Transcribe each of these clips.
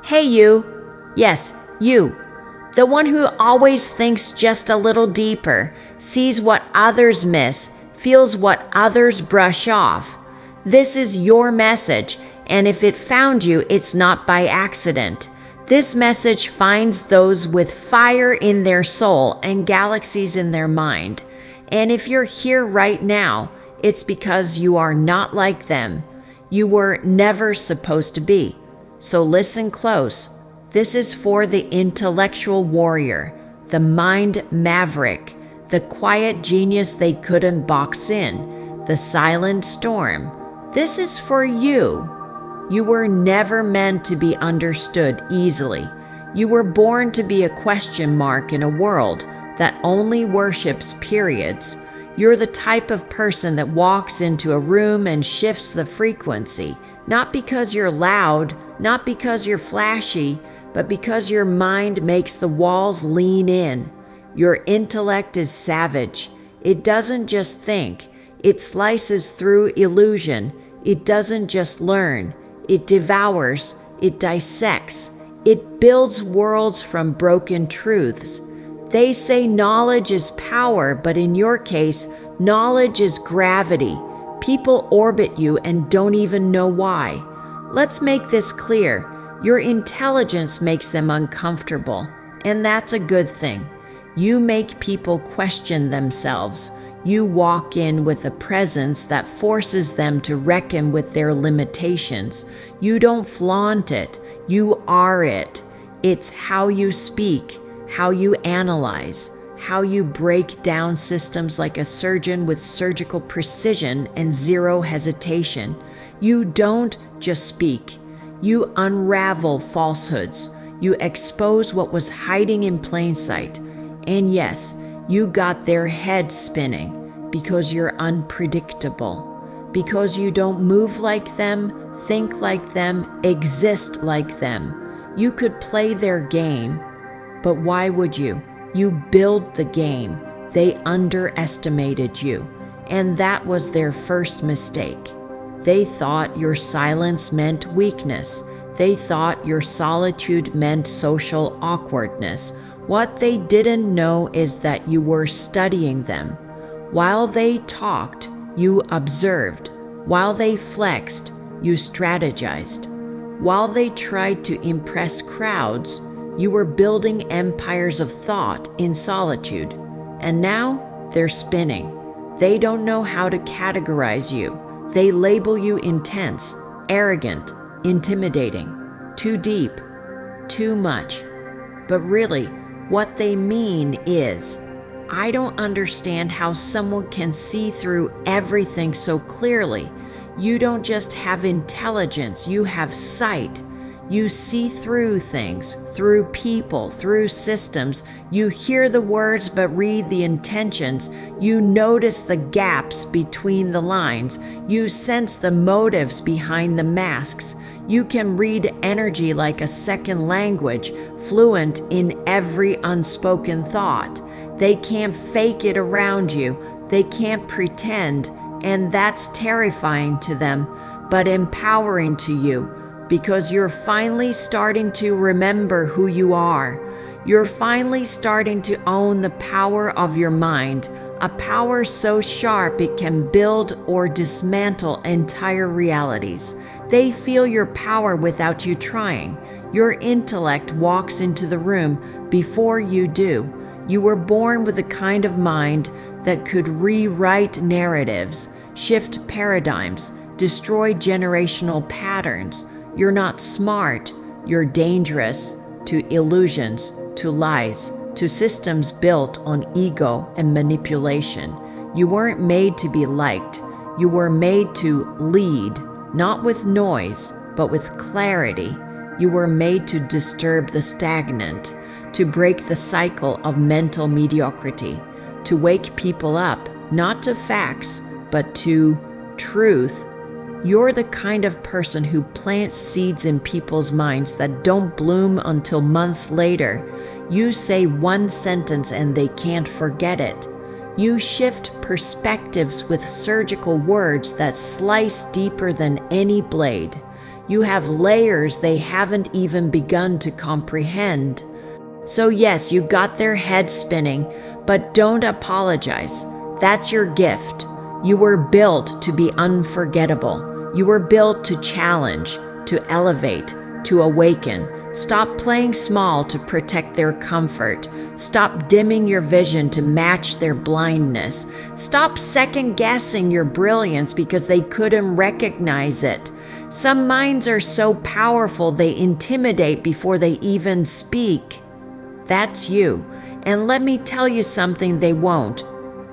Hey, you. Yes, you. The one who always thinks just a little deeper, sees what others miss, feels what others brush off. This is your message, and if it found you, it's not by accident. This message finds those with fire in their soul and galaxies in their mind. And if you're here right now, it's because you are not like them. You were never supposed to be. So listen close. This is for the intellectual warrior, the mind maverick, the quiet genius they couldn't box in, the silent storm. This is for you. You were never meant to be understood easily. You were born to be a question mark in a world that only worships periods. You're the type of person that walks into a room and shifts the frequency, not because you're loud, not because you're flashy, but because your mind makes the walls lean in. Your intellect is savage. It doesn't just think. It slices through illusion. It doesn't just learn. It devours. It dissects. It builds worlds from broken truths. They say knowledge is power, but in your case, knowledge is gravity. People orbit you and don't even know why. Let's make this clear. Your intelligence makes them uncomfortable, and that's a good thing. You make people question themselves. You walk in with a presence that forces them to reckon with their limitations. You don't flaunt it. You are it. It's how you speak, how you analyze, how you break down systems like a surgeon with surgical precision and zero hesitation. You don't just speak. You unravel falsehoods. You expose what was hiding in plain sight. And yes, you got their heads spinning because you're unpredictable, because you don't move like them, think like them, exist like them. You could play their game, but why would you? You build the game. They underestimated you, and that was their first mistake. They thought your silence meant weakness. They thought your solitude meant social awkwardness. What they didn't know is that you were studying them. While they talked, you observed. While they flexed, you strategized. While they tried to impress crowds, you were building empires of thought in solitude. And now they're spinning. They don't know how to categorize you. They label you intense, arrogant, intimidating, too deep, too much. But really, what they mean is, I don't understand how someone can see through everything so clearly. You don't just have intelligence, you have sight. You see through things, through people, through systems. You hear the words but read the intentions. You notice the gaps between the lines. You sense the motives behind the masks. You can read energy like a second language, fluent in every unspoken thought. They can't fake it around you. They can't pretend, and that's terrifying to them, but empowering to you. Because you're finally starting to remember who you are. You're finally starting to own the power of your mind, a power so sharp it can build or dismantle entire realities. They feel your power without you trying. Your intellect walks into the room before you do. You were born with a kind of mind that could rewrite narratives, shift paradigms, destroy generational patterns. You're not smart, you're dangerous to illusions, to lies, to systems built on ego and manipulation. You weren't made to be liked. You were made to lead, not with noise, but with clarity. You were made to disturb the stagnant, to break the cycle of mental mediocrity, to wake people up, not to facts, but to truth. You're the kind of person who plants seeds in people's minds that don't bloom until months later. You say one sentence and they can't forget it. You shift perspectives with surgical words that slice deeper than any blade. You have layers they haven't even begun to comprehend. So yes, you got their head spinning, but don't apologize. That's your gift. You were built to be unforgettable. You were built to challenge, to elevate, to awaken. Stop playing small to protect their comfort. Stop dimming your vision to match their blindness. Stop second-guessing your brilliance because they couldn't recognize it. Some minds are so powerful they intimidate before they even speak. That's you. And let me tell you something they won't.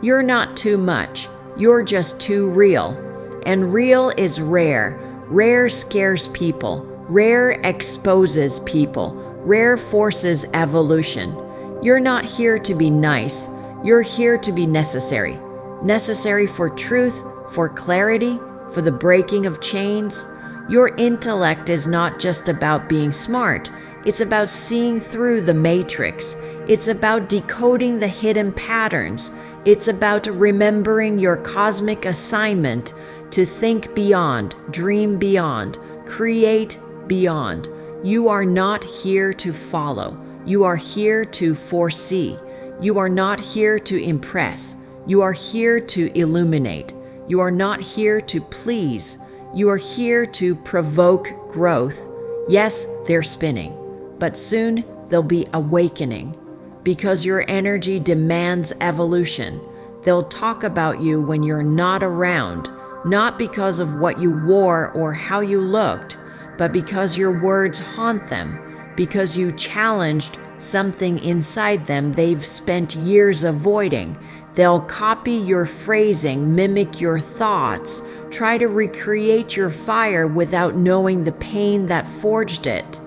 You're not too much. You're just too real. And real is rare. Rare scares people. Rare exposes people. Rare forces evolution. You're not here to be nice. You're here to be necessary. Necessary for truth, for clarity, for the breaking of chains. Your intellect is not just about being smart. It's about seeing through the matrix. It's about decoding the hidden patterns. It's about remembering your cosmic assignment to think beyond, dream beyond, create beyond. You are not here to follow. You are here to foresee. You are not here to impress. You are here to illuminate. You are not here to please. You are here to provoke growth. Yes, they're spinning, but soon they'll be awakening because your energy demands evolution. They'll talk about you when you're not around, not because of what you wore or how you looked, but because your words haunt them, because you challenged something inside them they've spent years avoiding. They'll copy your phrasing, mimic your thoughts, try to recreate your fire without knowing the pain that forged it.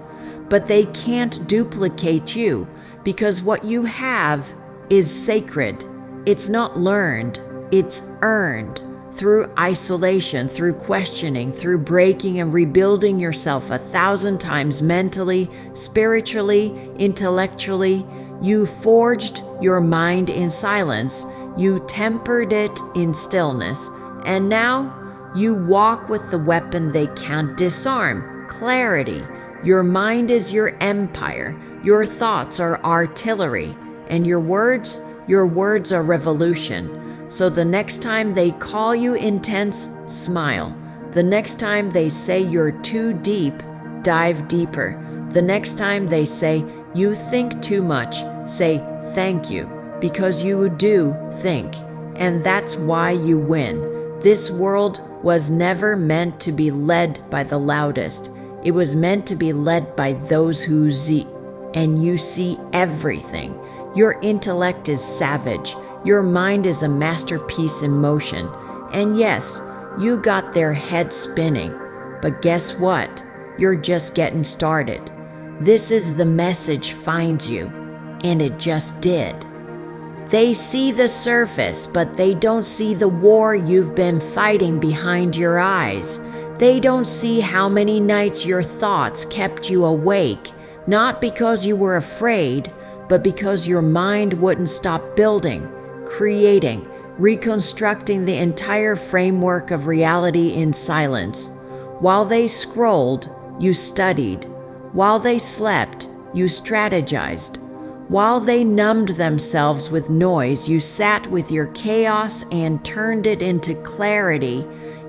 But they can't duplicate you because what you have is sacred. It's not learned, it's earned. Through isolation, through questioning, through breaking and rebuilding yourself 1,000 times mentally, spiritually, intellectually, you forged your mind in silence, you tempered it in stillness, and now you walk with the weapon they can't disarm, clarity. Your mind is your empire, your thoughts are artillery, and your words are revolution. So the next time they call you intense, smile. The next time they say you're too deep, dive deeper. The next time they say you think too much, say thank you, because you do think. And that's why you win. This world was never meant to be led by the loudest. It was meant to be led by those who see. And you see everything. Your intellect is savage. Your mind is a masterpiece in motion. And yes, you got their head spinning. But guess what? You're just getting started. This is the message finds you. And it just did. They see the surface, but they don't see the war you've been fighting behind your eyes. They don't see how many nights your thoughts kept you awake, not because you were afraid, but because your mind wouldn't stop building, creating, reconstructing the entire framework of reality in silence. While they scrolled, you studied. While they slept, you strategized. While they numbed themselves with noise, you sat with your chaos and turned it into clarity.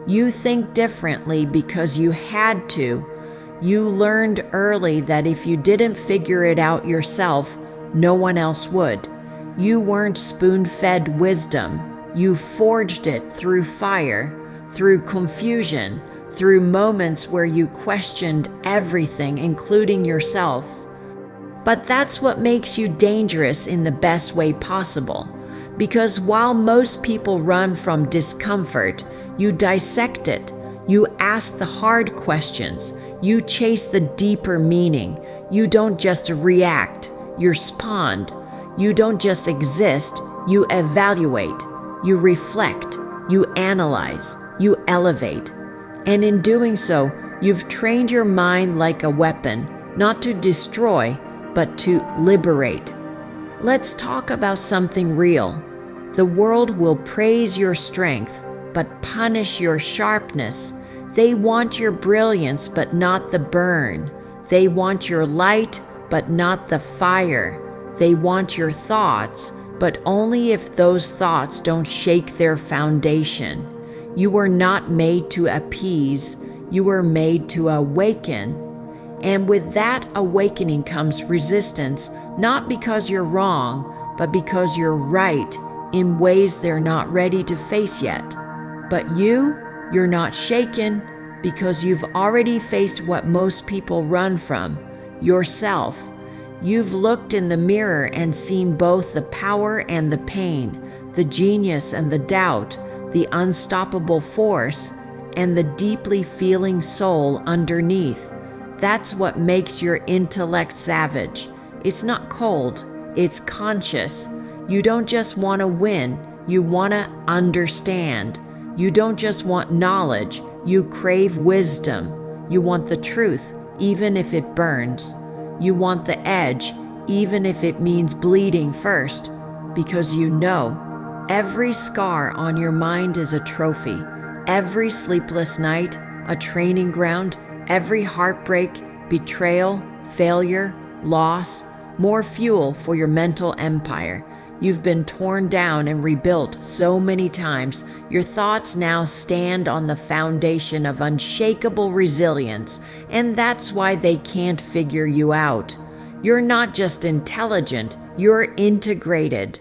You think differently because you had to. You learned early that if you didn't figure it out yourself, no one else would. You weren't spoon-fed wisdom. You forged it through fire, through confusion, through moments where you questioned everything, including yourself. But that's what makes you dangerous in the best way possible. Because while most people run from discomfort, you dissect it. You ask the hard questions. You chase the deeper meaning. You don't just react. You respond. You don't just exist. You evaluate. You reflect. You analyze. You elevate. And in doing so, you've trained your mind like a weapon, not to destroy, but to liberate. Let's talk about something real. The world will praise your strength, but punish your sharpness. They want your brilliance, but not the burn. They want your light, but not the fire. They want your thoughts, but only if those thoughts don't shake their foundation. You were not made to appease, you were made to awaken. And with that awakening comes resistance, not because you're wrong, but because you're right in ways they're not ready to face yet. But you're not shaken because you've already faced what most people run from, yourself. You've looked in the mirror and seen both the power and the pain, the genius and the doubt, the unstoppable force, and the deeply feeling soul underneath. That's what makes your intellect savage. It's not cold, it's conscious. You don't just want to win, you want to understand. You don't just want knowledge, you crave wisdom. You want the truth, even if it burns. You want the edge, even if it means bleeding first, because you know every scar on your mind is a trophy, every sleepless night a training ground, every heartbreak, betrayal, failure, loss, more fuel for your mental empire. You've been torn down and rebuilt so many times, your thoughts now stand on the foundation of unshakable resilience, and that's why they can't figure you out. You're not just intelligent, you're integrated.